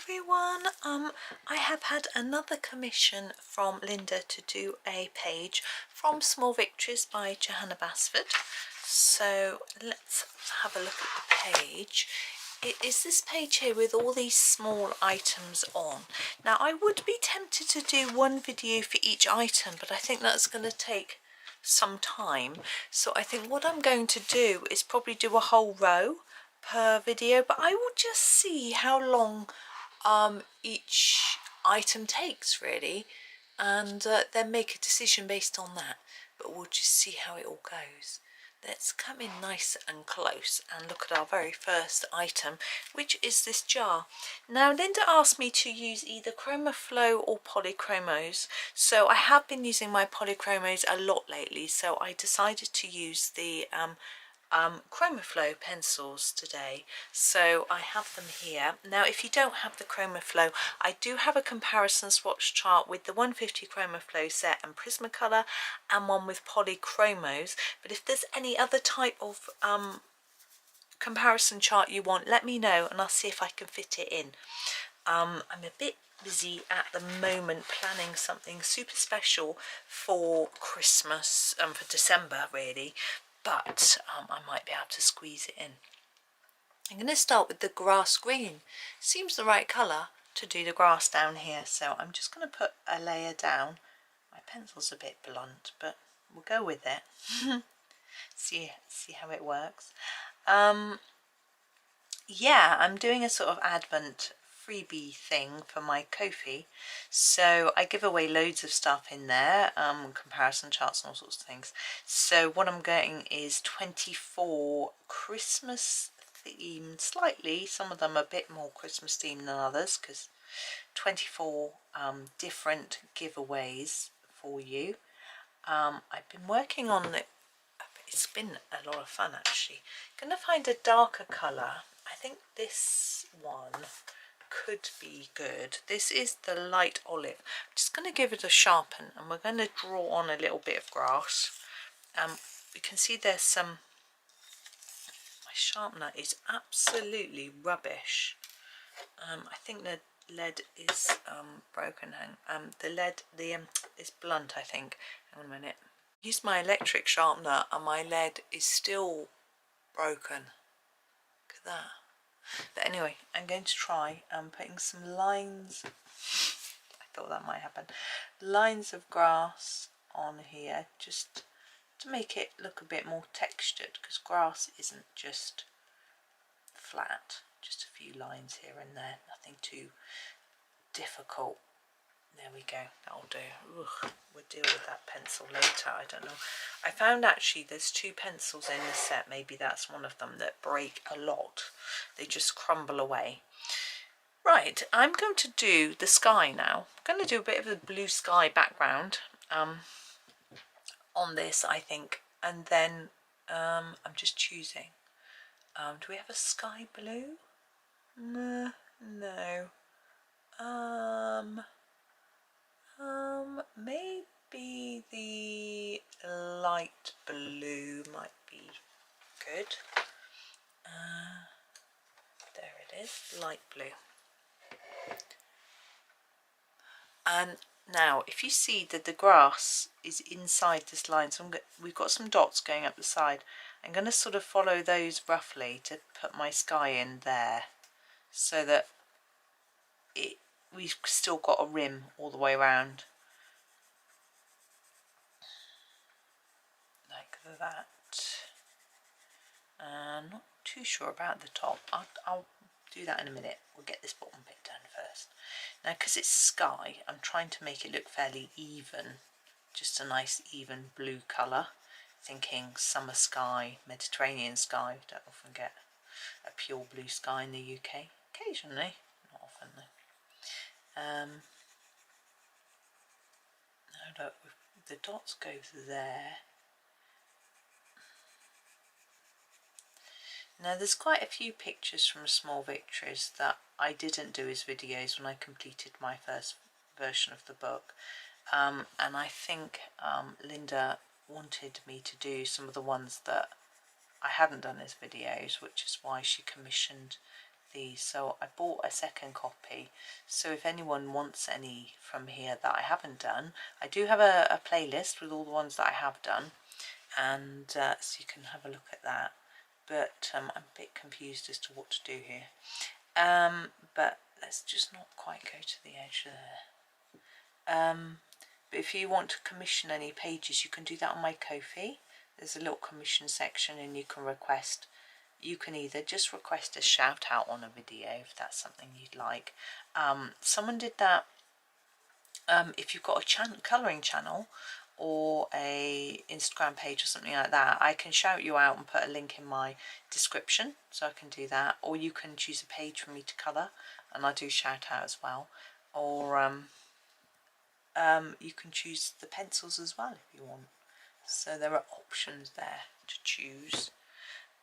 everyone. I have had another commission from Linda to do a page from Small Victories by Johanna Basford. So let's have a look at the page. It is this page here with all these small items on. Now I would be tempted to do one video for each item, but I think that's going to take some time. So I think what I'm going to do is probably do a whole row per video, but I will just see how long each item takes really, and then make a decision based on that. But we'll just see how it all goes. Let's come in nice and close and look at our very first item, which is this jar. Now Linda asked me to use either Chromaflow or polychromos, so I have been using my polychromos a lot lately, so I decided to use the Chromaflow pencils today. So I have them here. Now if you don't have the Chromaflow, I do have a comparison swatch chart with the 150 Chromaflow set and Prismacolor, and one with polychromos. But if there's any other type of comparison chart you want, let me know and I'll see if I can fit it in. I'm a bit busy at the moment planning something super special for Christmas and for December really, but I might be able to squeeze it in. I'm going to start with the grass green. Seems the right colour to do the grass down here, so I'm just going to put a layer down. My pencil's a bit blunt, but we'll go with it. see how it works. Yeah, I'm doing a sort of Advent freebie thing for my Ko-fi, so I give away loads of stuff in there, comparison charts and all sorts of things. So what I'm getting is 24 Christmas themed, slightly, some of them a bit more Christmas themed than others, because 24 different giveaways for you. I've been working on it. It's been a lot of fun actually. Gonna find a darker colour. I think this one could be good. This is the light olive. I'm just going to give it a sharpen, and we're going to draw on a little bit of grass. You can see there's some, my sharpener is absolutely rubbish. I think the lead is broken. The lead is blunt, I think. Hang on a minute. Use my electric sharpener and my lead is still broken. Look at that. But anyway, I'm going to try putting some lines, I thought that might happen, lines of grass on here just to make it look a bit more textured, because grass isn't just flat, just a few lines here and there, nothing too difficult. There we go, that'll do. Ugh, we'll deal with that pencil later, I don't know. I found actually there's two pencils in the set, maybe that's one of them, that break a lot. They just crumble away. Right, I'm going to do the sky now. I'm going to do a bit of a blue sky background on this, I think. And then I'm just choosing. Do we have a sky blue? No. Maybe the light blue might be good. There it is, light blue. And now, if you see that the grass is inside this line, so we've got some dots going up the side. I'm going to sort of follow those roughly to put my sky in there, so that we've still got a rim all the way around. Like that. Not too sure about the top. I'll do that in a minute. We'll get this bottom bit done first. Now, because it's sky, I'm trying to make it look fairly even. Just a nice even blue colour. Thinking summer sky, Mediterranean sky. We don't often get a pure blue sky in the UK. Occasionally, not often though. Now look, the dots go there. Now there's quite a few pictures from Small Victories that I didn't do as videos when I completed my first version of the book, and I think Linda wanted me to do some of the ones that I hadn't done as videos, which is why she commissioned these, so I bought a second copy. So if anyone wants any from here that I haven't done, I do have a playlist with all the ones that I have done, and so you can have a look at that. But I'm a bit confused as to what to do here. But let's just not quite go to the edge there. But if you want to commission any pages, you can do that on my Ko-fi. There's a little commission section, and you can either just request a shout out on a video if that's something you'd like. Someone did that. If you've got a colouring channel or a Instagram page or something like that, I can shout you out and put a link in my description, so I can do that. Or you can choose a page for me to colour, and I do shout out as well. Or you can choose the pencils as well if you want. So there are options there to choose.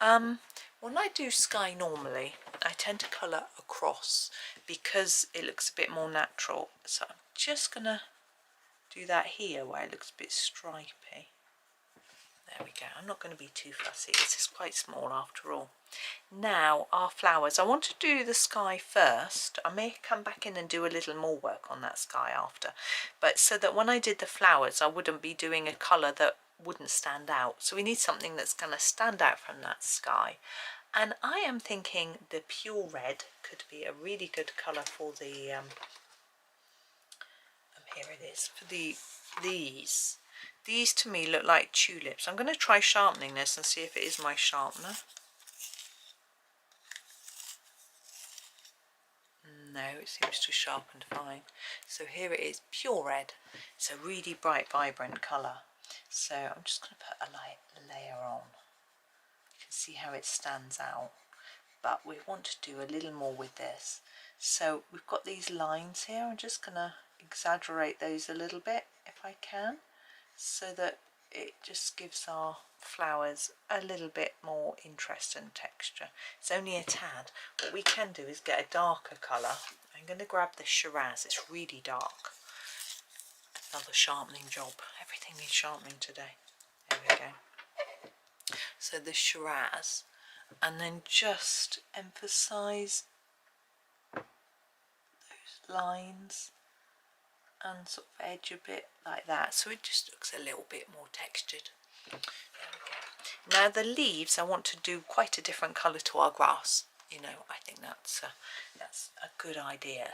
When I do sky normally, I tend to colour across because it looks a bit more natural. So I'm just going to do that here where it looks a bit stripy. There we go. I'm not going to be too fussy. This is quite small after all. Now our flowers. I want to do the sky first. I may come back in and do a little more work on that sky after. But so that when I did the flowers, I wouldn't be doing a colour that wouldn't stand out. So we need something that's going to stand out from that sky. And I am thinking the pure red could be a really good colour for the here it is, for these. These to me look like tulips. I'm going to try sharpening this and see if it is my sharpener. No, it seems to sharpen fine. So here it is, pure red. It's a really bright, vibrant colour. So I'm just going to put a light layer on. You can see how it stands out. But we want to do a little more with this. So we've got these lines here. I'm just going to exaggerate those a little bit if I can, so that it just gives our flowers a little bit more interest and texture. It's only a tad. What we can do is get a darker colour. I'm going to grab the Shiraz. It's really dark. Another sharpening job. Everything needs sharpening today. There we go. So the Shiraz, and then just emphasise those lines and sort of edge a bit like that, so it just looks a little bit more textured. There we go. Now the leaves, I want to do quite a different colour to our grass. You know, I think that's a good idea.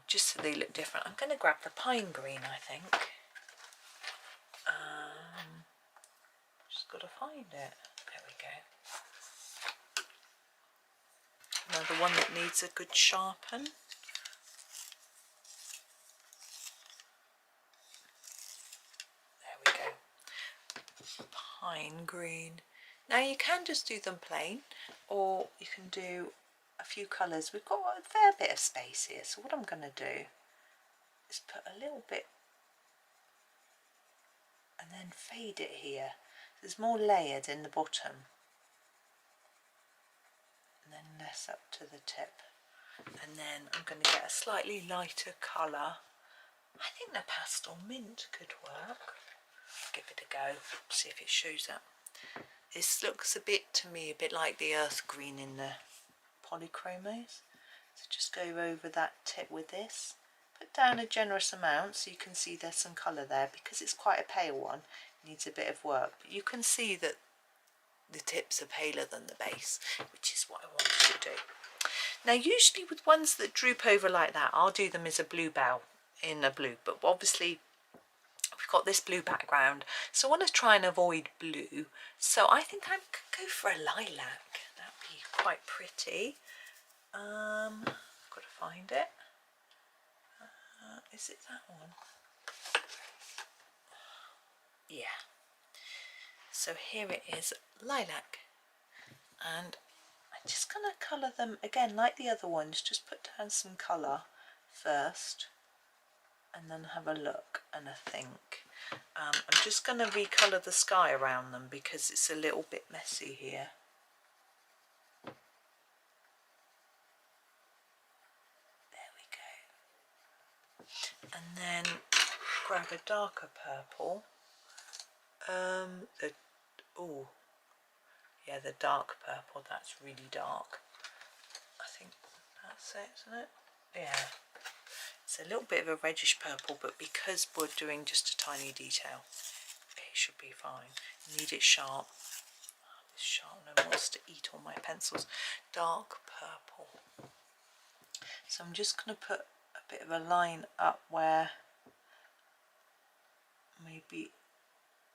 Just so they look different. I'm going to grab the pine green, I think. Just got to find it. There we go. Another one that needs a good sharpen. Pine green. Now you can just do them plain, or you can do a few colours. We've got a fair bit of space here, so what I'm going to do is put a little bit and then fade it here. There's more layered in the bottom and then less up to the tip, and then I'm going to get a slightly lighter colour. I think the pastel mint could work. Give it a go, see if it shows up. This looks a bit, to me, a bit like the earth green in the polychromos. So just go over that tip with this. Put down a generous amount so you can see there's some colour there, because it's quite a pale one. It needs a bit of work. But you can see that the tips are paler than the base, which is what I wanted to do. Now usually with ones that droop over like that, I'll do them as a bluebell in a blue, but obviously we've got this blue background, so I want to try and avoid blue. So I think I could go for a lilac. That'd be quite pretty. Got to find it. Is it that one? Yeah. So here it is, lilac. And I'm just going to colour them again like the other ones. Just put down some colour first, and then have a look and a think. I'm just going to recolour the sky around them because it's a little bit messy here. There we go. And then grab a darker purple. Yeah, the dark purple, that's really dark. I That's it, isn't it? Yeah. It's a little bit of a reddish purple, but because we're doing just a tiny detail, it should be fine. You need it sharp. This sharpener wants to eat all my pencils. Dark purple. So I'm just going to put a bit of a line up where maybe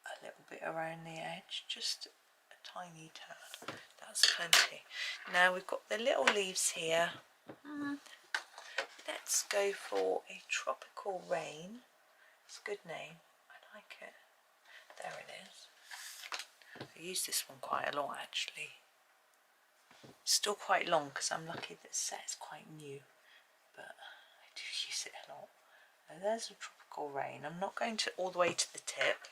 a little bit around the edge, just a tiny tad. That's plenty. Now we've got the little leaves here. Let's go for a tropical rain. It's a good name. I like it. There it is. I use this one quite a lot actually. It's still quite long because I'm lucky that the set's quite new, but I do use it a lot. Now there's a tropical rain. I'm not going to all the way to the tip,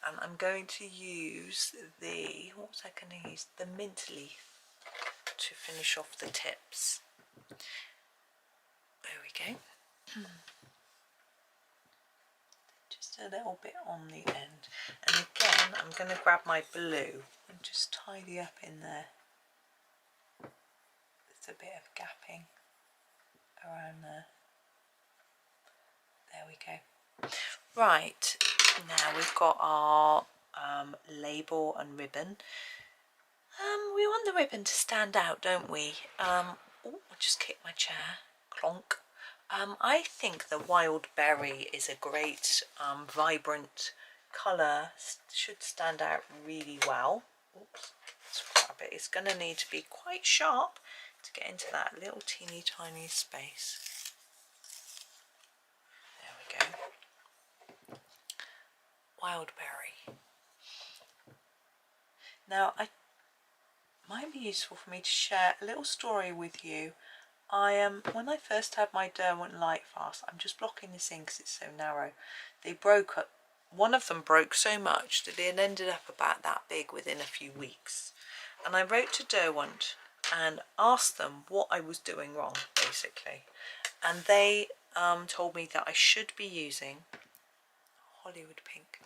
and I'm going to use the, what was I going to use? The mint leaf to finish off the tips. There we go. Just a little bit on the end. And again, I'm going to grab my blue and just tidy up in there. There's a bit of gapping around there. There we go. Right, now we've got our label and ribbon. We want the ribbon to stand out, don't we? Oh, I just kicked my chair. Clonk. I think the wildberry is a great vibrant colour. Should stand out really well. Oops, let's grab it. It's going to need to be quite sharp to get into that little teeny tiny space. There we go. Wildberry. Now, it might be useful for me to share a little story with you. When I first had my Derwent light fast, I'm just blocking this in because it's so narrow. They broke up. One of them broke so much that it ended up about that big within a few weeks. And I wrote to Derwent and asked them what I was doing wrong, basically. And they told me that I should be using Hollywood Pink,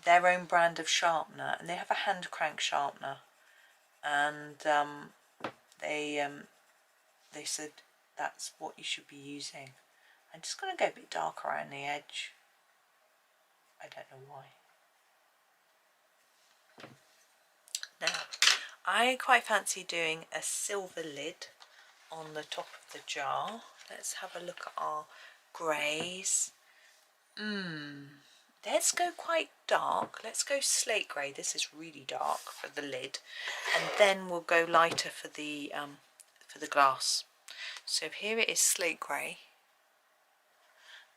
their own brand of sharpener, and they have a hand crank sharpener. And they said that's what you should be using. I'm just going to go a bit dark around the edge. I don't know why. Now, I quite fancy doing a silver lid on the top of the jar. Let's have a look at our greys. Let's go quite dark. Let's go slate grey. This is really dark for the lid, and then we'll go lighter for the glass. So here it is, slate grey,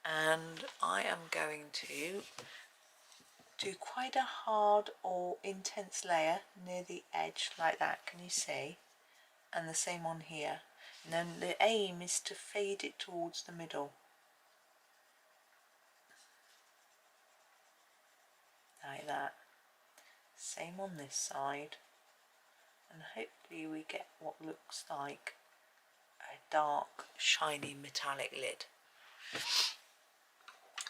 and I am going to do quite a hard or intense layer near the edge like that. Can you see? And the same on here. And then the aim is to fade it towards the middle. Like that. Same on this side. And hopefully we get what looks like a dark, shiny, metallic lid.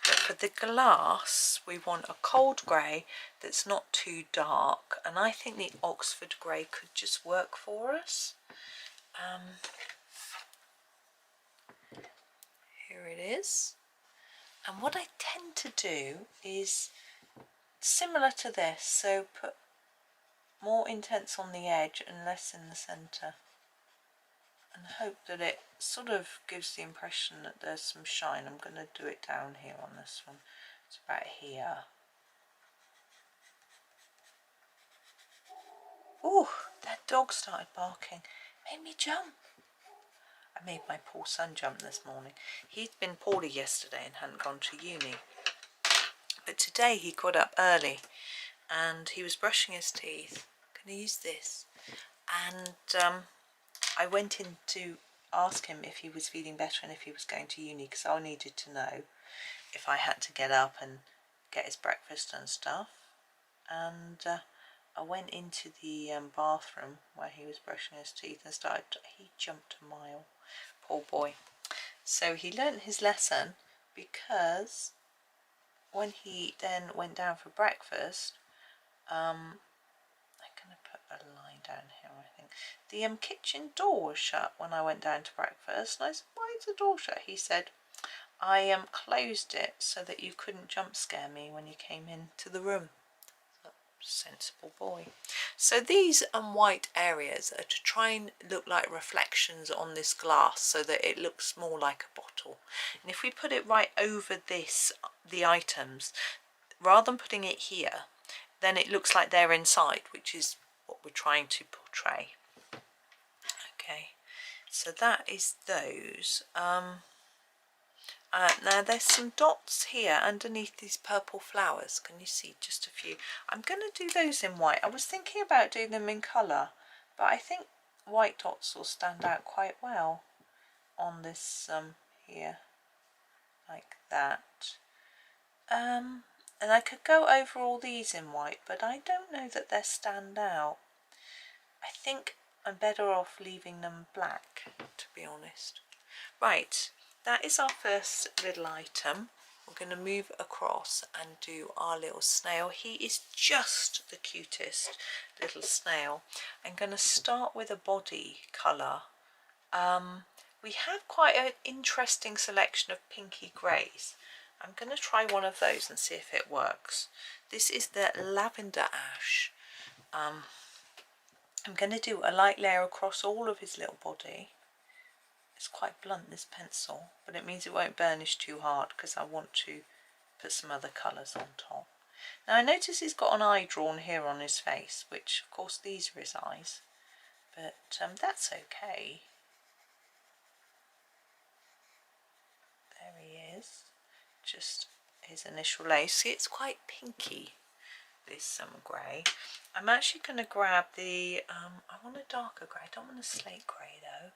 But for the glass, we want a cold grey that's not too dark. And I think the Oxford grey could just work for us. Here it is. And what I tend to do is similar to this, so put more intense on the edge and less in the centre, and hope that it sort of gives the impression that there's some shine. I'm going to do it down here on this one. It's about here. Oh, that dog started barking. Made me jump. I made my poor son jump this morning. He'd been poorly yesterday and hadn't gone to uni. But today he got up early and he was brushing his teeth. Can I use this? And I went in to ask him if he was feeling better and if he was going to uni, because I needed to know if I had to get up and get his breakfast and stuff. And I went into the bathroom where he was brushing his teeth and he jumped a mile. Poor boy. So he learnt his lesson, because when he then went down for breakfast, I'm going to put a line down here, I think. the kitchen door was shut when I went down to breakfast. And I said, why is the door shut? He said, I closed it so that you couldn't jump scare me when you came into the room. Sensible boy. So these white areas are to try and look like reflections on this glass so that it looks more like a bottle. And if we put it right over this, the items, rather than putting it here, then it looks like they're inside, which is what we're trying to portray. Okay, so that is those. Now there's some dots here underneath these purple flowers. Can you see just a few? I'm going to do those in white. I was thinking about doing them in colour, but I think white dots will stand out quite well on this here, like that. And I could go over all these in white, but I don't know that they stand out. I think I'm better off leaving them black, to be honest. Right. That is our first little item. We're going to move across and do our little snail. He is just the cutest little snail. I'm going to start with a body colour. We have quite an interesting selection of pinky greys. I'm going to try one of those and see if it works. This is the lavender ash. I'm going to do a light layer across all of his little body. It's quite blunt, this pencil, but it means it won't burnish too hard because I want to put some other colours on top. Now I notice he's got an eye drawn here on his face, which of course these are his eyes, but that's okay. There he is, just his initial layer. See, it's quite pinky, this grey. I'm actually going to grab the, I want a darker grey, I don't want a slate grey though.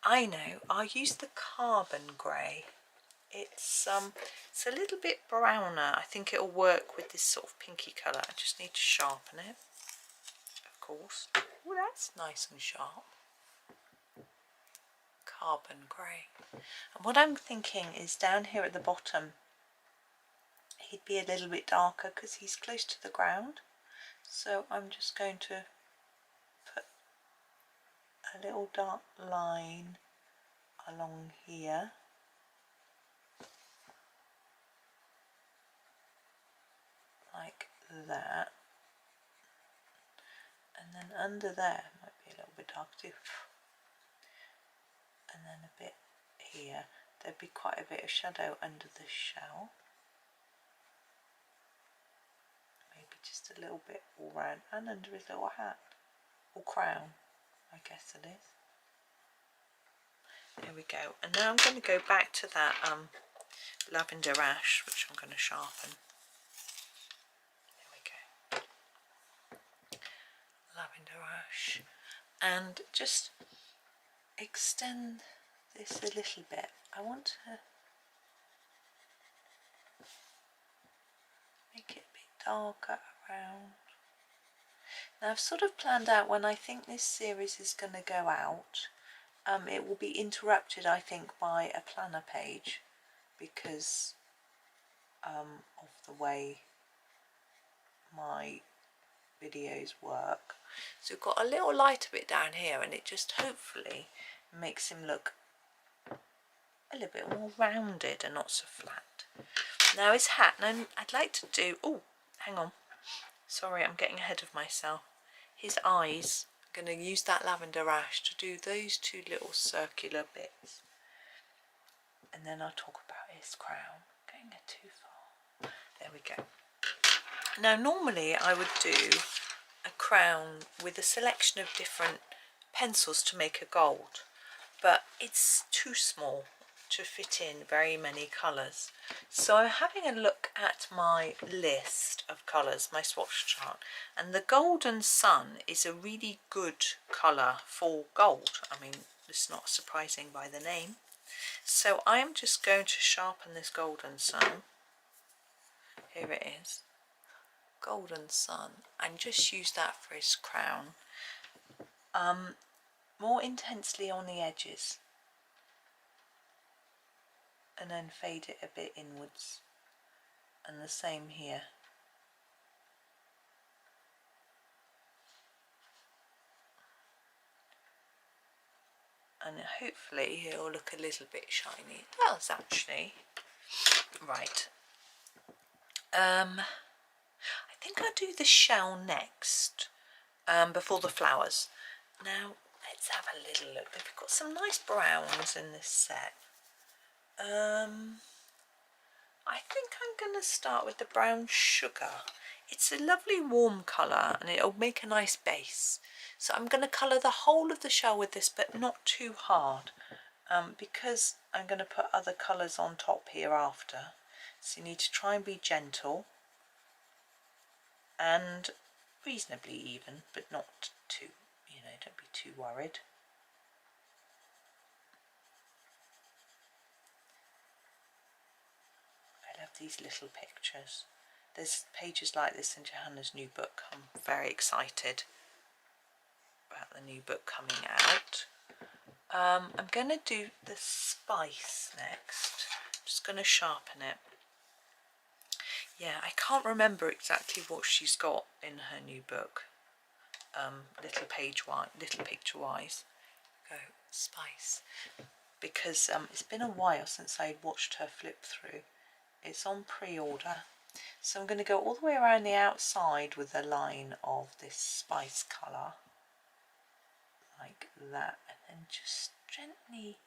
I know, I'll use the carbon grey. It's a little bit browner. I think it'll work with this sort of pinky colour. I just need to sharpen it, of course. Oh, that's nice and sharp. Carbon grey. And what I'm thinking is down here at the bottom, he'd be a little bit darker because he's close to the ground. So I'm just going to put a little dark line along here, like that, and then under there might be a little bit dark too, and then a bit here. There'd be quite a bit of shadow under the shell, maybe just a little bit all round, and under his little hat or crown, I guess it is. There we go. And now I'm going to go back to that lavender ash, which I'm going to sharpen. There we go. Lavender ash. And just extend this a little bit. I want to make it a bit darker around. Now I've sort of planned out when I think this series is going to go out. It will be interrupted, I think, by a planner page because of the way my videos work. So we've got a little lighter bit down here, and it just hopefully makes him look a little bit more rounded and not so flat. Now his hat, and I'd like to do, oh, hang on, sorry, I'm getting ahead of myself. His eyes, I'm going to use that lavender ash to do those two little circular bits, and then I'll talk about his crown. Going too far. There we go. Now normally I would do a crown with a selection of different pencils to make a gold, but it's too small to fit in very many colours. So I'm having a look at my list of colours, my swatch chart, and the Golden Sun is a really good colour for gold. I mean, it's not surprising by the name. So I'm just going to sharpen this Golden Sun. Here it is. Golden Sun, and just use that for his crown. More intensely on the edges, and then fade it a bit inwards, and the same here. and hopefully it'll look a little bit shiny. It does actually. Right. I think I'll do the shell next, before the flowers. Now let's have a little look. We've got some nice browns in this set. I think I'm going to start with the brown sugar. It's a lovely warm colour and it'll make a nice base. So I'm going to colour the whole of the shell with this, but not too hard, because I'm going to put other colours on top here after. So you need to try and be gentle and reasonably even, but not too, you know, don't be too worried. I love these little pictures. There's pages like this in Johanna's new book. I'm very excited about the new book coming out. I'm going to do the spice next. I'm just going to sharpen it. Yeah, I can't remember exactly what she's got in her new book. Little picture wise. Go spice, because it's been a while since I watched her flip through. It's on pre-order, so I'm going to go all the way around the outside with a line of this spice colour like that, and then just gently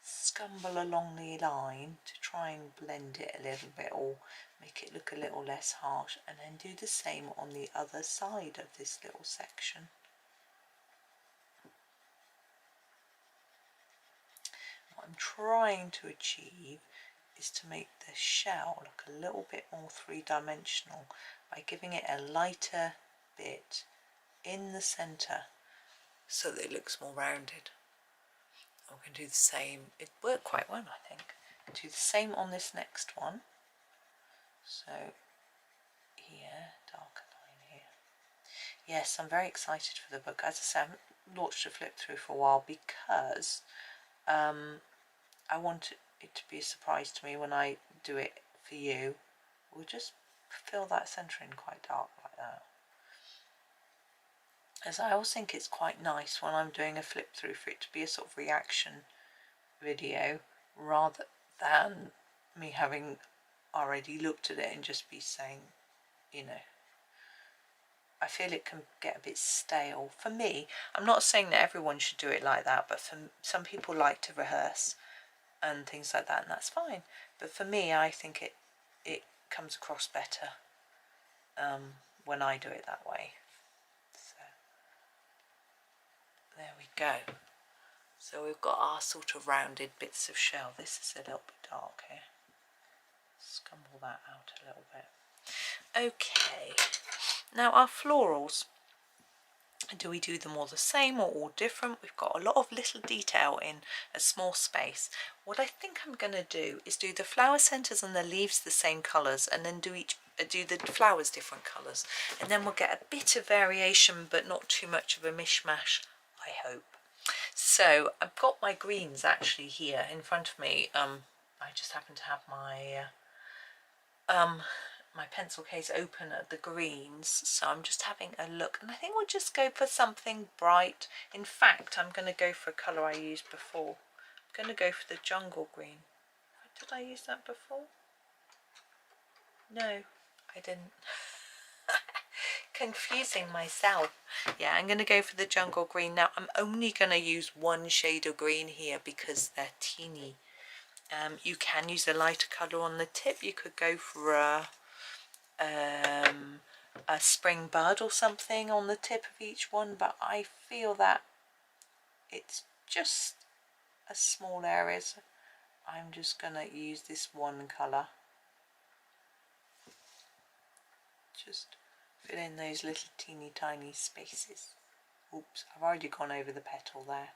scumble along the line to try and blend it a little bit or make it look a little less harsh, and then do the same on the other side of this little section. What I'm trying to achieve is to make the shell look a little bit more three-dimensional by giving it a lighter bit in the centre so that it looks more rounded. I'm going to do the same. It worked quite well, I think. Do the same on this next one. So here, darker line here. Yes, I'm very excited for the book. As I said, I haven't launched a flip through for a while because I want it to be a surprise to me when I do it for you. We'll just fill that centre in quite dark like that. As I always think it's quite nice when I'm doing a flip through for it to be a sort of reaction video rather than me having already looked at it and just be saying, you know, I feel it can get a bit stale. For me, I'm not saying that everyone should do it like that, but for some people like to rehearse and things like that, and that's fine. But for me, I think it comes across better when I do it that way. So there we go. So we've got our sort of rounded bits of shell. This is a little bit dark here. Scumble that out a little bit. Okay, now our florals. Do we do them all the same or all different? We've got a lot of little detail in a small space. What I think I'm going to do is do the flower centres and the leaves the same colours, and then do the flowers different colours, and then we'll get a bit of variation but not too much of a mishmash, I hope. So I've got my greens actually here in front of me. I just happen to have my pencil case open at the greens, so I'm just having a look, and I think we'll just go for something bright. In fact, I'm going to go for a colour I used before. I'm going to go for the jungle green. Did I use that before? No, I didn't. Confusing myself. Yeah, I'm going to go for the jungle green. Now I'm only going to use one shade of green here because they're teeny. You can use a lighter colour on the tip. You could go for a spring bud or something on the tip of each one, but I feel that it's just a small area, so I'm just going to use this one colour. Just fill in those little teeny tiny spaces. Oops, I've already gone over the petal there.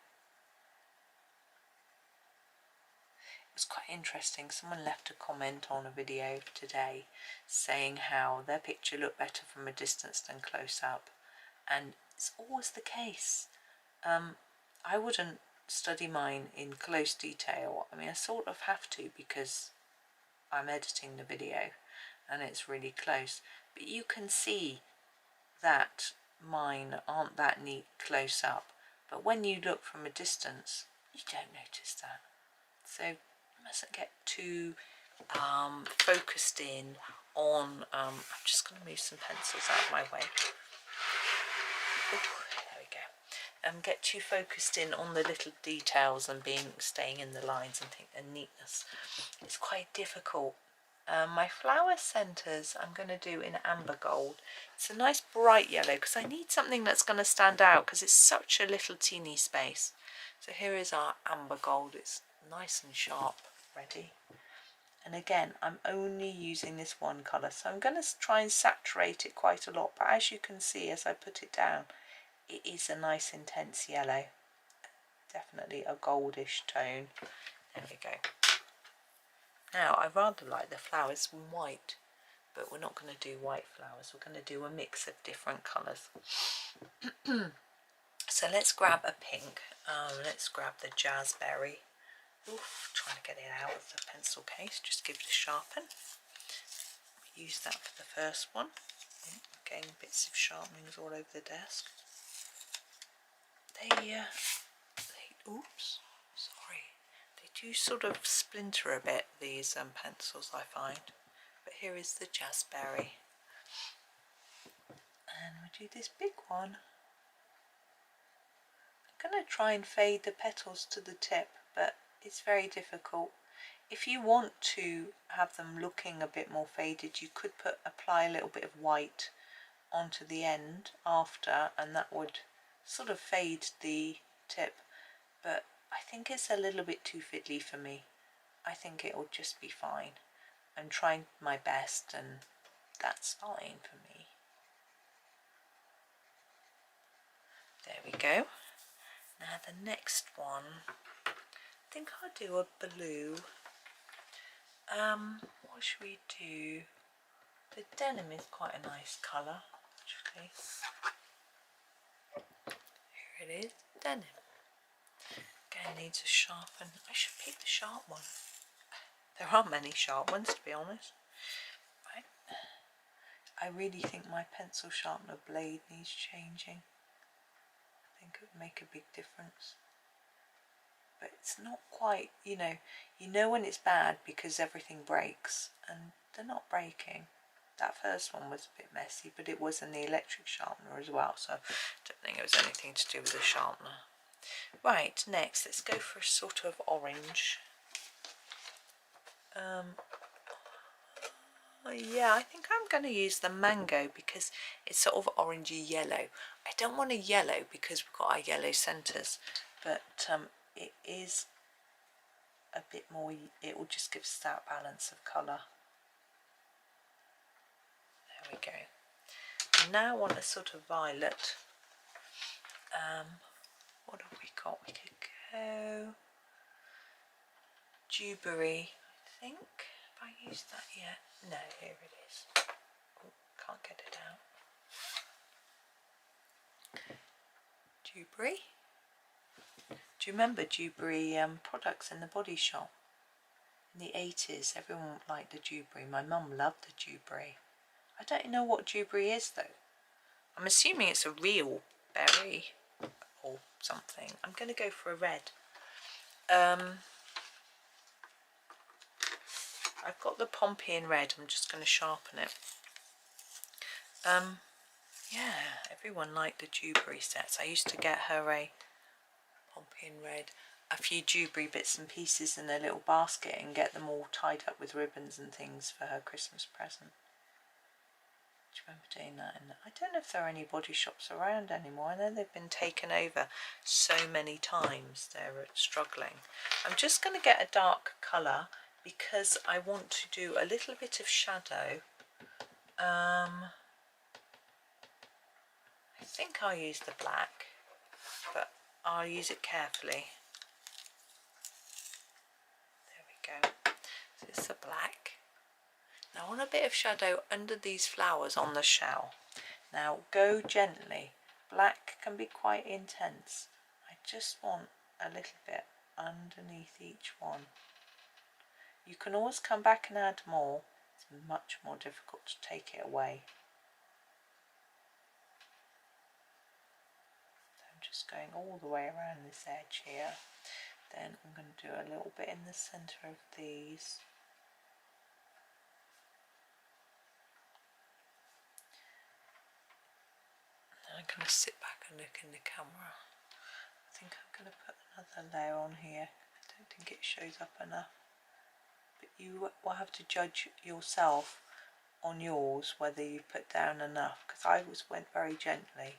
It was quite interesting. Someone left a comment on a video today saying how their picture looked better from a distance than close up, and it's always the case. I wouldn't study mine in close detail. I mean, I sort of have to because I'm editing the video and it's really close, but you can see that mine aren't that neat close up, but when you look from a distance you don't notice that. So you mustn't get too focused in on, I'm just going to move some pencils out of my way. Ooh, there we go. Get too focused in on the little details and staying in the lines and neatness. It's quite difficult. My flower centres I'm going to do in amber gold. It's a nice bright yellow because I need something that's going to stand out because it's such a little teeny space. So here is our amber gold. It's nice and sharp, ready. And again, I'm only using this one colour, so I'm going to try and saturate it quite a lot, but as you can see as I put it down, it is a nice intense yellow, definitely a goldish tone. There we go. Now I rather like the flowers white, but we're not going to do white flowers, we're going to do a mix of different colours. So let's grab a pink, let's grab the jazzberry. Oof, trying to get it out of the pencil case, just give it a sharpen. Use that for the first one. Again, bits of sharpenings all over the desk. Oops, sorry. They do sort of splinter a bit, these pencils, I find. But here is the jazzberry. And we do this big one. I'm going to try and fade the petals to the tip, but it's very difficult. If you want to have them looking a bit more faded, you could apply a little bit of white onto the end after, and that would sort of fade the tip, but I think it's a little bit too fiddly for me. I think it will just be fine. I'm trying my best and that's fine for me. There we go. Now the next one, I think I'll do a blue. What should we do? The denim is quite a nice colour, actually. Here it is, denim. Again, needs a sharpen. I should pick the sharp one. There aren't many sharp ones, to be honest. Right. I really think my pencil sharpener blade needs changing. I think it would make a big difference. But it's not quite, you know when it's bad because everything breaks, and they're not breaking. That first one was a bit messy, but it was in the electric sharpener as well, so I don't think it was anything to do with the sharpener. Right, next let's go for a sort of orange. Yeah, I think I'm going to use the mango because it's sort of orangey yellow. I don't want a yellow because we've got our yellow centres, but it is a bit more, it will just give us that balance of colour. There we go. Now I want a sort of violet. What have we got? We could go dewberry, I think. Have I used that yet? No, here it is. Oh, can't get it out. Dewberry. Do you remember dewberry products in the Body Shop? In the 80s, everyone liked the dewberry. My mum loved the dewberry. I don't know what dewberry is though. I'm assuming it's a real berry or something. I'm going to go for a red. I've got the pompeian red. I'm just going to sharpen it. Yeah, everyone liked the dewberry sets. I used to get her a pompeian red, a few dewberry bits and pieces in a little basket and get them all tied up with ribbons and things for her Christmas present. Do you remember doing that? And I don't know if there are any Body Shops around anymore. I know they've been taken over so many times. They're struggling. I'm just going to get a dark colour because I want to do a little bit of shadow. I think I'll use the black, but I'll use it carefully. There we go. So it's the black. Now I want a bit of shadow under these flowers on the shell. Now go gently. Black can be quite intense. I just want a little bit underneath each one. You can always come back and add more. It's much more difficult to take it away. So I'm just going all the way around this edge here. going to do a little bit in the centre of these. And I'm going to sit back and look in the camera. I think I'm going to put another layer on here. I don't think it shows up enough. But you will have to judge yourself on yours whether you put down enough, because I always went very gently.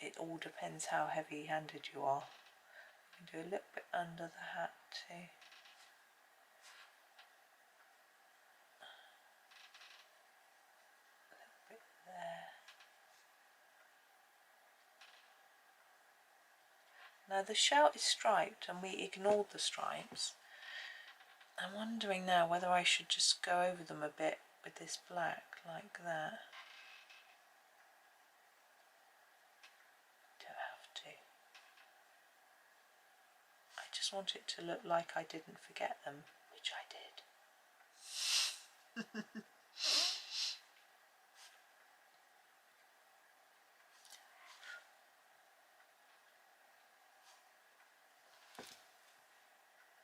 It all depends how heavy-handed you are. You can do a little bit under the hat too. A little bit there. Now the shell is striped and we ignored the stripes. I'm wondering now whether I should just go over them a bit with this black like that. Don't have to. I just want it to look like I didn't forget them, which I did.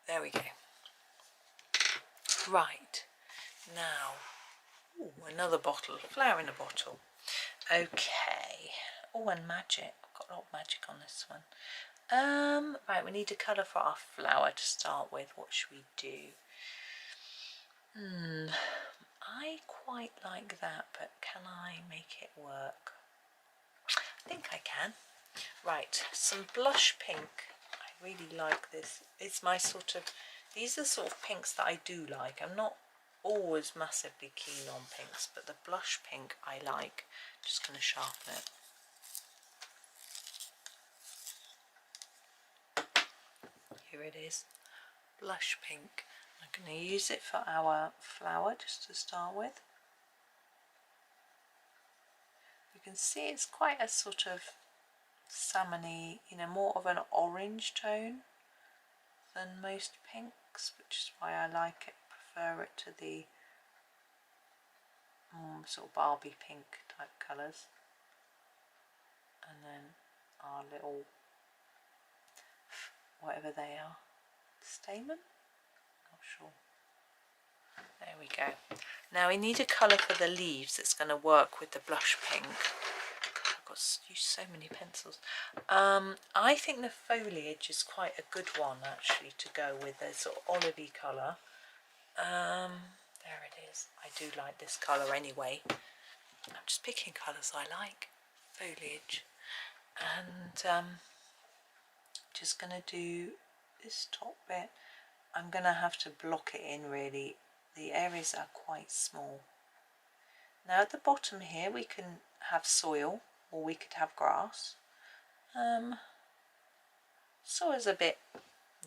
There we go. Right, now, ooh, another bottle, flower in a bottle. Okay, oh, and magic. I've got a lot of magic on this one. Right, we need a colour for our flower to start with. What should we do? I quite like that, but can I make it work? I think I can. Right, some blush pink. I really like this. It's my sort of, these are the sort of pinks that I do like. I'm not always massively keen on pinks, but the blush pink I like. Just going to sharpen it. Here it is, blush pink. I'm going to use it for our flower just to start with. You can see it's quite a sort of salmony, you know, more of an orange tone than most pinks, which is why I like it, prefer it to the sort of Barbie pink type colours. And then our little, whatever they are, stamen? Not sure. There we go. Now we need a colour for the leaves that's going to work with the blush pink. I've got to use so many pencils. I think the foliage is quite a good one actually to go with a sort of olivey colour. There it is. I do like this colour anyway. I'm just picking colours I like. Foliage. And just going to do this top bit. I'm going to have to block it in really. The areas are quite small. Now at the bottom here we can have soil, or we could have grass. Soil's a bit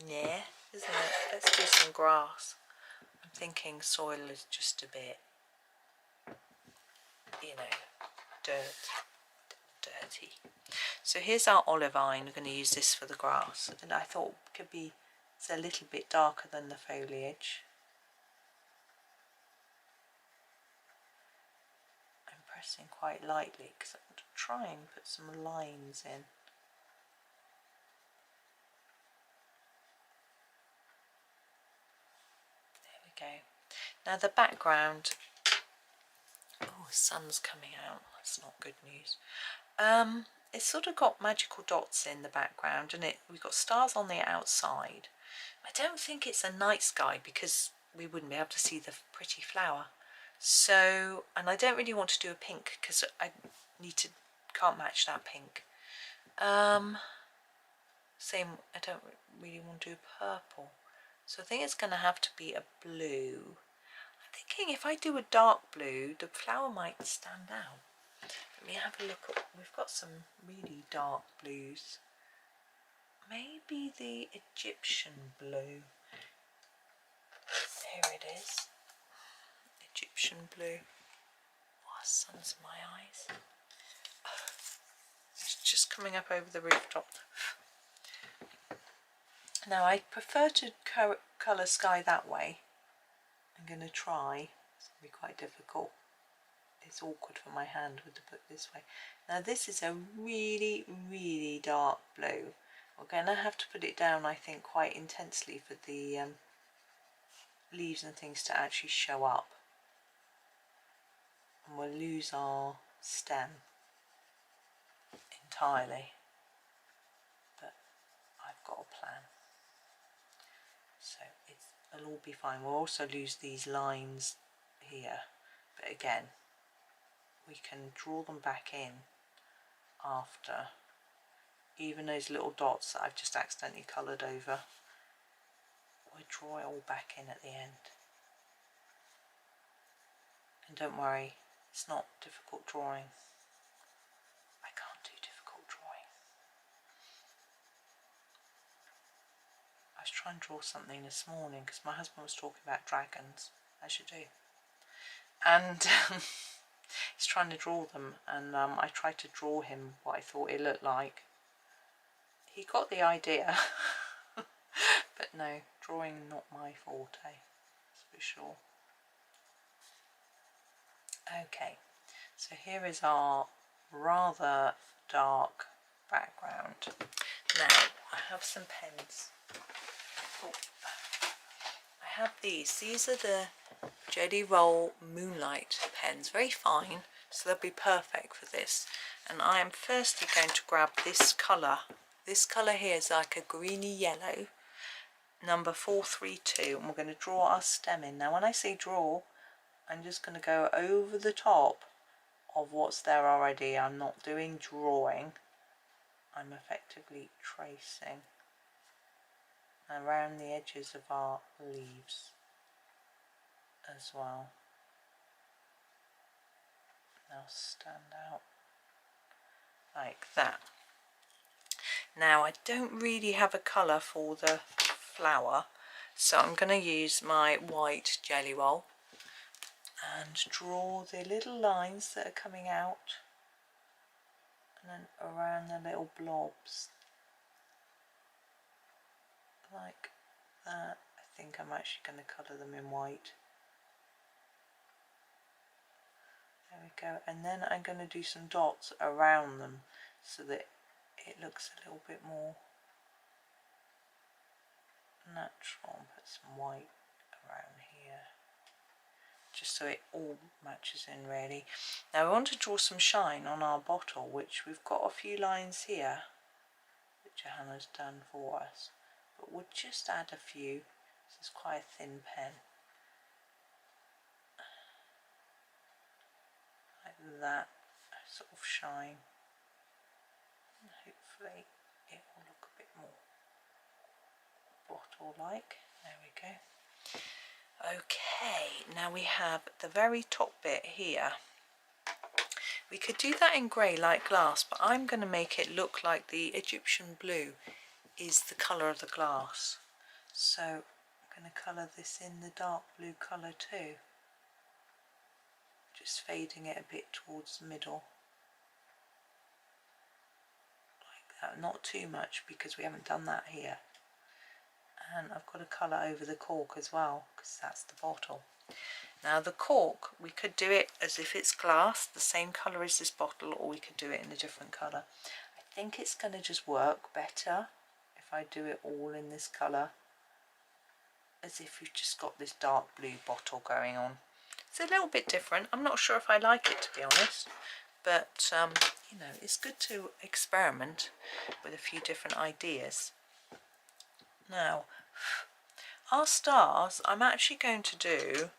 yeah, isn't it? Let's do some grass. I'm thinking soil is just a bit, you know, dirty. So here's our olivine. We're going to use this for the grass, and I thought it could be, it's a little bit darker than the foliage. I'm pressing quite lightly because I want to try and put some lines in. There we go. Now the background, oh, the sun's coming out, that's not good news. It's sort of got magical dots in the background, and we've got stars on the outside. I don't think it's a night sky because we wouldn't be able to see the pretty flower. So, and I don't really want to do a pink because I can't match that pink. Same, I don't really want to do purple. So I think it's going to have to be a blue. I'm thinking if I do a dark blue, the flower might stand out. Let me have a look at, we've got some really dark blues. Maybe the Egyptian blue. There it is. Egyptian blue. Oh, sun's in my eyes. It's just coming up over the rooftop. Now I prefer to colour sky that way. I'm going to try. It's going to be quite difficult. It's awkward for my hand with the book this way. Now this is a really, really dark blue. We're going to have to put it down, I think, quite intensely for the leaves and things to actually show up. And we'll lose our stem entirely. But I've got a plan. So it'll all be fine. We'll also lose these lines here. But again, we can draw them back in after. Even those little dots that I've just accidentally coloured over, we'll draw it all back in at the end. And don't worry, it's not difficult drawing. I can't do difficult drawing. I was trying to draw something this morning because my husband was talking about dragons, as you do. And he's trying to draw them, and I tried to draw him what I thought it looked like. He got the idea, but no, drawing not my forte, that's for sure. Okay, so here is our rather dark background. Now, I have some pens. Oh, I have these. These are the Jelly Roll Moonlight pens, very fine, so they'll be perfect for this. And I am firstly going to grab this colour. This colour here is like a greeny yellow, number 432, and we're going to draw our stem in. Now when I say draw, I'm just going to go over the top of what's there already. I'm not doing drawing, I'm effectively tracing around the edges of our leaves as well. Now stand out like that. Now I don't really have a colour for the flower, so I'm going to use my white Jelly Roll and draw the little lines that are coming out and then around the little blobs like that. I think I'm actually going to colour them in white. There we go, and then I'm going to do some dots around them so that it looks a little bit more natural. Put some white around here just so it all matches in really. Now we want to draw some shine on our bottle, which we've got a few lines here that Johanna's done for us, but we'll just add a few. This is quite a thin pen, like that sort of shine. And hopefully it will look a bit more bottle-like. There we go. Okay, now we have the very top bit here. We could do that in grey like glass, but I'm going to make it look like the Egyptian blue is the colour of the glass. So I'm going to colour this in the dark blue colour too. Just fading it a bit towards the middle. Not too much because we haven't done that here. And I've got a colour over the cork as well because that's the bottle. Now the cork, we could do it as if it's glass, the same colour as this bottle, or we could do it in a different colour. I think it's going to just work better if I do it all in this colour, as if you've just got this dark blue bottle going on. It's a little bit different. I'm not sure if I like it, to be honest. But, you know, it's good to experiment with a few different ideas. Now, our stars I'm actually going to do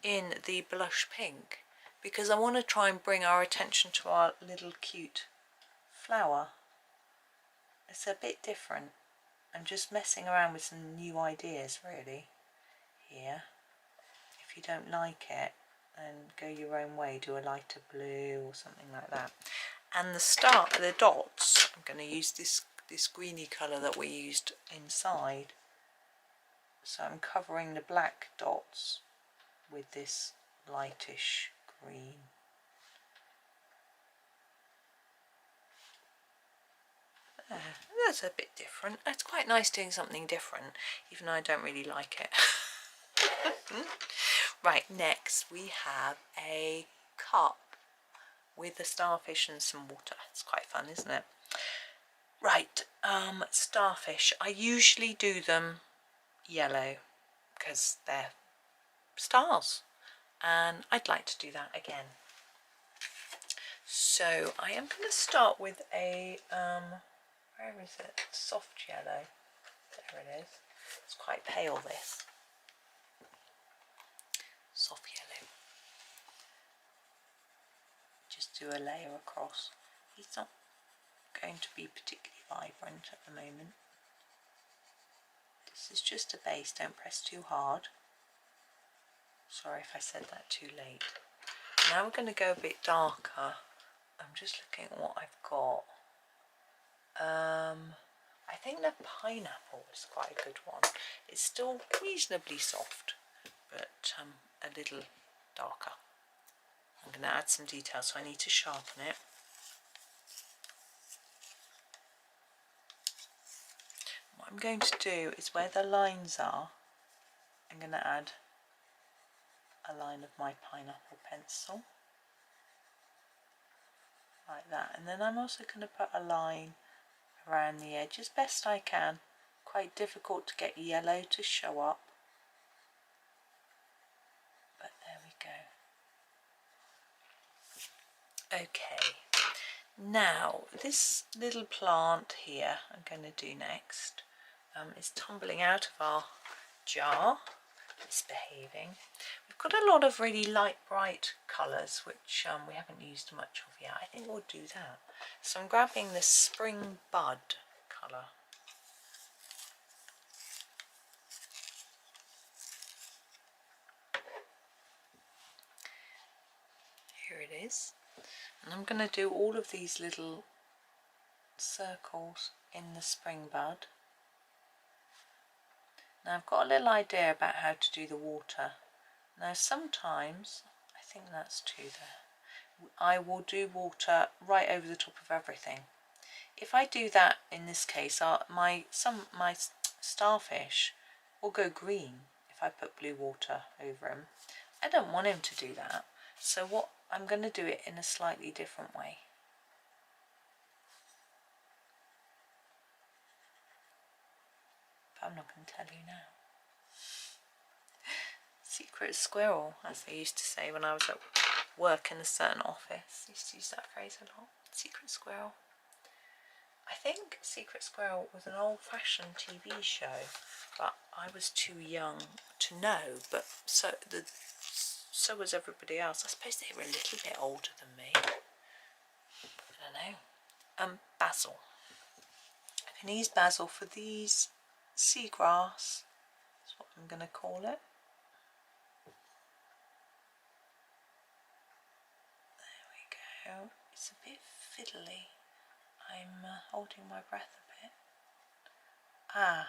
in the blush pink because I want to try and bring our attention to our little cute flower. It's a bit different. I'm just messing around with some new ideas really here. If you don't like it, and go your own way, do a lighter blue or something like that. And the dots, I'm going to use this greeny colour that we used inside. So I'm covering the black dots with this lightish green. That's a bit different. It's quite nice doing something different, even though I don't really like it. Right, next we have a cup with a starfish and some water. It's quite fun, isn't it? Right, starfish. I usually do them yellow because they're stars, and I'd like to do that again. So I am going to start with a, where is it? Soft yellow. There it is. It's quite pale, this. Soft yellow. Just do a layer across. It's not going to be particularly vibrant at the moment. This is just a base, don't press too hard. Sorry if I said that too late. Now we're going to go a bit darker. I'm just looking at what I've got. I think the pineapple is quite a good one. It's still reasonably soft, but a little darker. I'm going to add some detail, so I need to sharpen it. What I'm going to do is where the lines are, I'm going to add a line of my pineapple pencil. Like that. And then I'm also going to put a line around the edge as best I can. Quite difficult to get yellow to show up. But there we go. Okay. Now, this little plant here I'm going to do next is tumbling out of our jar. Misbehaving. We've got a lot of really light bright colours which we haven't used much of yet. I think we'll do that. So I'm grabbing the Spring Bud colour. Here it is. And I'm going to do all of these little circles in the Spring Bud. Now I've got a little idea about how to do the water. Now sometimes, I think that's two there, I will do water right over the top of everything. If I do that in this case, my starfish will go green if I put blue water over him. I don't want him to do that, so what I'm going to do it in a slightly different way. I'm not going to tell you now. Secret squirrel, as they used to say when I was at work in a certain office. I used to use that phrase a lot. Secret squirrel. I think Secret Squirrel was an old-fashioned TV show, but I was too young to know. But so was everybody else. I suppose they were a little bit older than me. I don't know. Basil. I can use basil for these seagrass. That's what I'm going to call it. There we go. It's a bit fiddly. I'm holding my breath a bit. Ah,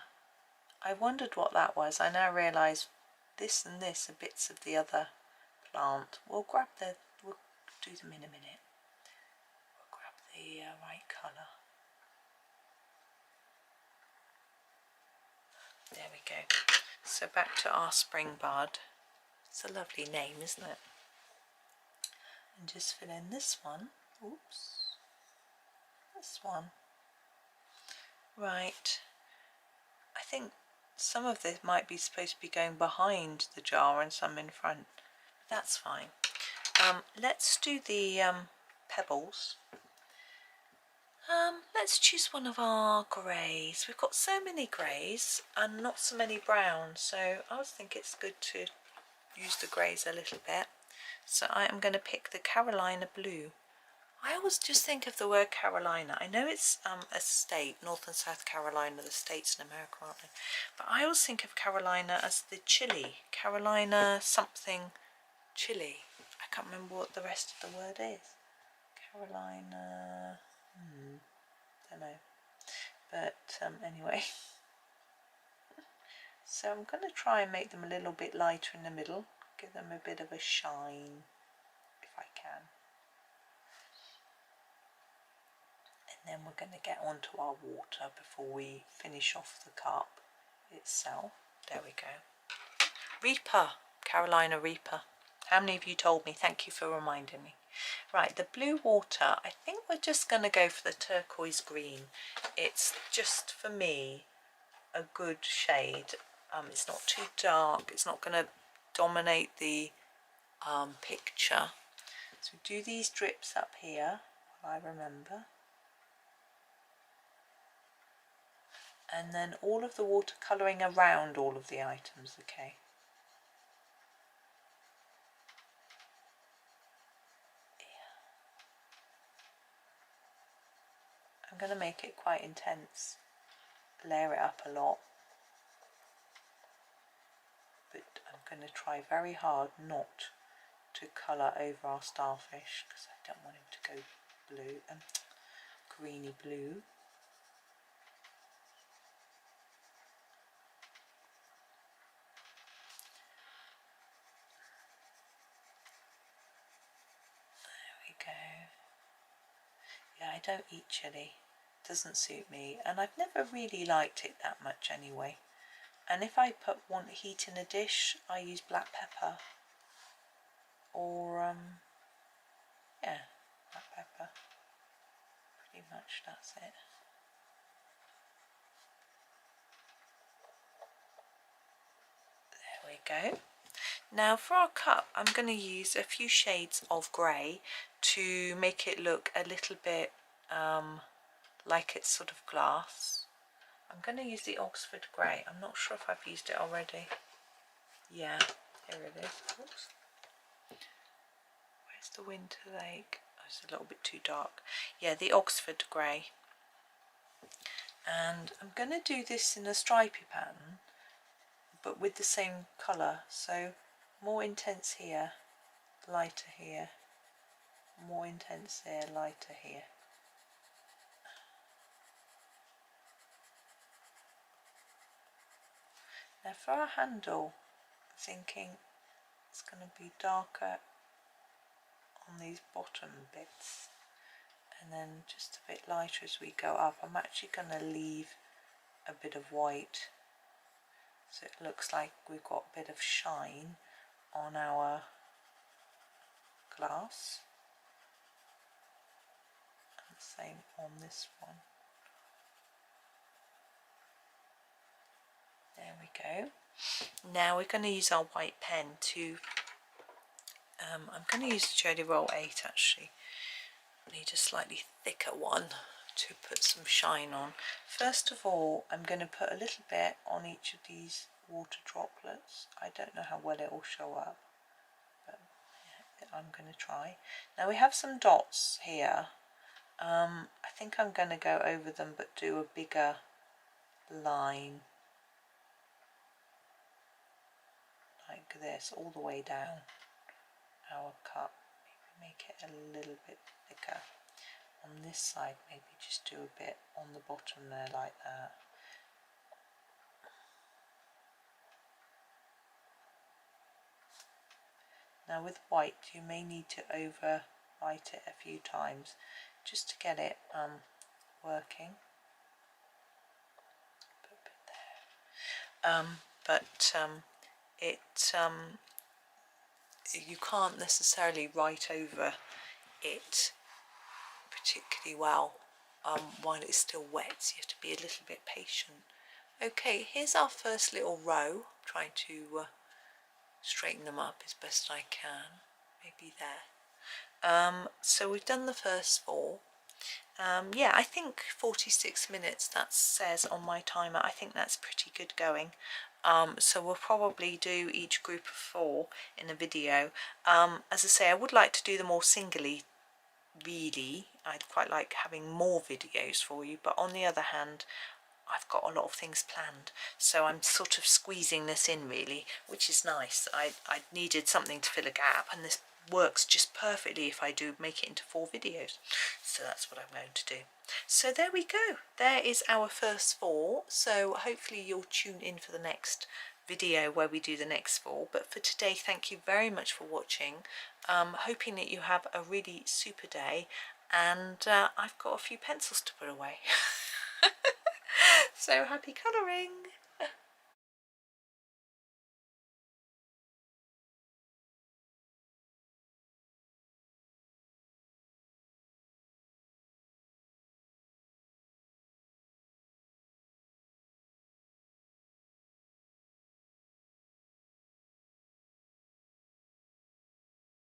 I wondered what that was. I now realise this and this are bits of the other plant. We'll do them in a minute. We'll grab the right colour. There we go. So back to our Spring Bud. It's a lovely name, isn't it? And just fill in this one. Oops. This one. Right. I think some of this might be supposed to be going behind the jar and some in front. But that's fine. Let's do the pebbles. Let's choose one of our greys. We've got so many greys and not so many browns, so I always think it's good to use the greys a little bit. So I am going to pick the Carolina blue. I always just think of the word Carolina. I know it's a state, North and South Carolina, the states in America, aren't they? But I always think of Carolina as the chili. Carolina something chili. I can't remember what the rest of the word is. Carolina... don't know. But anyway. So I'm going to try and make them a little bit lighter in the middle. Give them a bit of a shine, if I can. And then we're going to get onto our water before we finish off the cup itself. There we go. Reaper, Carolina Reaper. How many of you told me? Thank you for reminding me. Right, the blue water, I think we're just going to go for the turquoise green. It's just, for me, a good shade. It's not too dark, it's not going to dominate the picture. So do these drips up here, I remember. And then all of the water colouring around all of the items, okay? I'm going to make it quite intense, layer it up a lot, but I'm going to try very hard not to colour over our starfish because I don't want him to go blue and greeny blue. There we go. Yeah, I don't eat chilli, doesn't suit me, and I've never really liked it that much anyway. And if I want heat in a dish, I use black pepper or yeah, black pepper. Pretty much that's it. There we go. Now for our cup, I'm going to use a few shades of grey to make it look a little bit like it's sort of glass. I'm going to use the Oxford Grey. I'm not sure if I've used it already. Yeah, here it is. Oops. Where's the Winter Lake? Oh, it's a little bit too dark. Yeah, the Oxford Grey. And I'm going to do this in a stripy pattern, but with the same colour. So more intense here, lighter here. More intense here, lighter here. Now for our handle, I'm thinking it's going to be darker on these bottom bits and then just a bit lighter as we go up. I'm actually going to leave a bit of white so it looks like we've got a bit of shine on our glass, and same on this one. There we go. Now we're going to use our white pen to I'm going to use the Jolly Roll 8 actually. I need a slightly thicker one to put some shine on. First of all, I'm going to put a little bit on each of these water droplets. I don't know how well it will show up, but yeah, I'm going to try. Now we have some dots here. I think I'm going to go over them but do a bigger line like this all the way down our cup. Maybe make it a little bit thicker. On this side, maybe just do a bit on the bottom there like that. Now with white, you may need to overwrite it a few times just to get it working. Put a bit there. You can't necessarily write over it particularly well while it's still wet, so you have to be a little bit patient. Okay, here's our first little row. I'm trying to straighten them up as best I can. Maybe there. So we've done the first 4. Yeah, I think 46 minutes, that says on my timer. I think that's pretty good going. So we'll probably do each group of 4 in a video. As I say, I would like to do them all singly, really. I'd quite like having more videos for you, but on the other hand, I've got a lot of things planned, so I'm sort of squeezing this in really, which is nice. I needed something to fill a gap, and this works just perfectly if I do make it into 4 videos. So that's what I'm going to do. So there we go. There is our first 4. So hopefully you'll tune in for the next video where we do the next 4. But for today, thank you very much for watching. Hoping that you have a really super day, and I've got a few pencils to put away. So happy colouring!